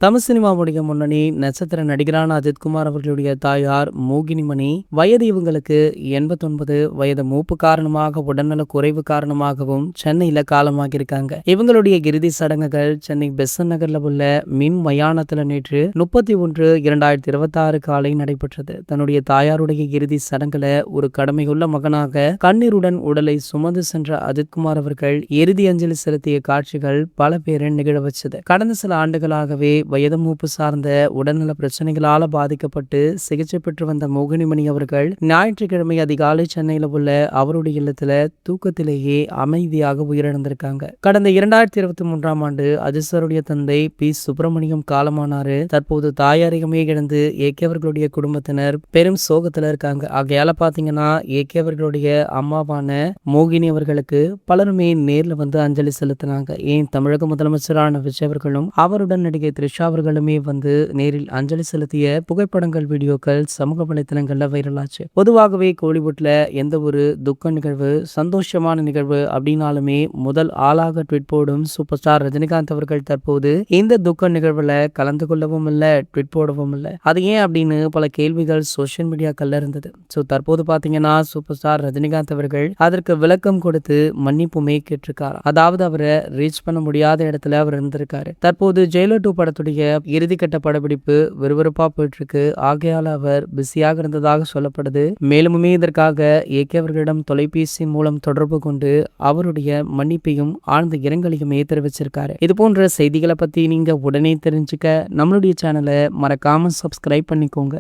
தமிழ் சினிமாவுடைய முன்னணி நட்சத்திர நடிகரான அஜித்குமார் அவர்களுடைய தாயார் மோகினிமணி வயது இவங்களுக்கு 89 வயது மூப்பு காரணமாக உடல்நல குறைவு காரணமாகவும் சென்னையில காலமாகியிருக்காங்க. இவங்களுடைய இறுதி சடங்குகள் சென்னை பெசன் நகர்ல உள்ள மின் மயானத்துல நேற்று 31/2026 காலை நடைபெற்றது. தன்னுடைய தாயாருடைய இறுதி சடங்குல ஒரு கடமையுள்ள மகனாக கண்ணீருடன் உடலை சுமந்து சென்ற அஜித்குமார் அவர்கள் இறுதி அஞ்சலி செலுத்திய காட்சிகள் பல பேரை நிகழ வச்சது. கடந்த சில ஆண்டுகளாகவே வயது மூப்பு சார்ந்த உடல்நல பிரச்சனைகளால பாதிக்கப்பட்டு சிகிச்சை பெற்று வந்த மோகினிமணி அவர்கள் ஞாயிற்றுக்கிழமை அதிகாலை சென்னையில உள்ள அவருடைய இல்லத்துல தூக்கத்திலேயே அமைதியாக உயிரிழந்திருக்காங்க. கடந்த 2023ஆம் ஆண்டு அஜித் சாருடைய தந்தை பி சுப்பிரமணியம் காலமானாரு. தற்போது தாயாரையுமே இழந்து ஏகே அவர்களுடைய குடும்பத்தினர் பெரும் சோகத்துல இருக்காங்க. ஆகையால பாத்தீங்கன்னா ஏகே அவர்களுடைய அம்மாவான மோகினி அவர்களுக்கு பலருமே நேர்ல வந்து அஞ்சலி செலுத்தினாங்க. ஏன் தமிழக முதலமைச்சரான விஜய் அவர்களும் அவருடன் நடிகை த்ரிஷா அவர்களுமே வந்து நேரில் அஞ்சலி செலுத்திய புகைப்படங்கள் வீடியோக்கள் சமூக வலைத்தளங்கள்ல வைரலாச்சு. பொதுவாகவே கோலிவுட்ல எந்த ஒரு துக்க நிகழ்வு சந்தோஷமான நிகழ்வு அப்படின்னாலுமே முதல் ஆளாக ட்வீட் போடும் சூப்பர் ஸ்டார் ரஜினிகாந்த் அவர்கள் தற்போது இந்த துக்க நிகழ்வுல கலந்து கொள்ளவும் இல்லை, ட்வீட் போடவும் இல்லை. அது ஏன் அப்படின்னு பல கேள்விகள் சோசியல் மீடியாக்கள்ல இருந்தது. தற்போது பாத்தீங்கன்னா சூப்பர் ஸ்டார் ரஜினிகாந்த் அவர்கள் அதற்கு விளக்கம் கொடுத்து மன்னிப்புமே கேட்டிருக்காரு. அதாவது அவரை ரீச் பண்ண முடியாத இடத்துல அவர் இருந்திருக்காரு. தற்போது ஜெயிலர் 2 படத்துடைய இறுதிக்கட்ட படப்பிடிப்பு விறுவிறுப்பா போயிட்டு இருக்கு. ஆகையால அவர் பிஸியாக இருந்ததாக சொல்லப்படுது. மேலுமே இதற்காக ஏகே அவர்களிடம் தொலைபேசி மூலம் தொடர்பு கொண்டு அவருடைய மன்னிப்பையும் ஆழ்ந்த இரங்கலையுமே தெரிவிச்சிருக்காரு. இது போன்ற செய்திகளை பத்தி நீங்க உடனே தெரிஞ்சுக்க நம்மளுடைய சேனலை மறக்காம சப்ஸ்கிரைப் பண்ணிக்கோங்க.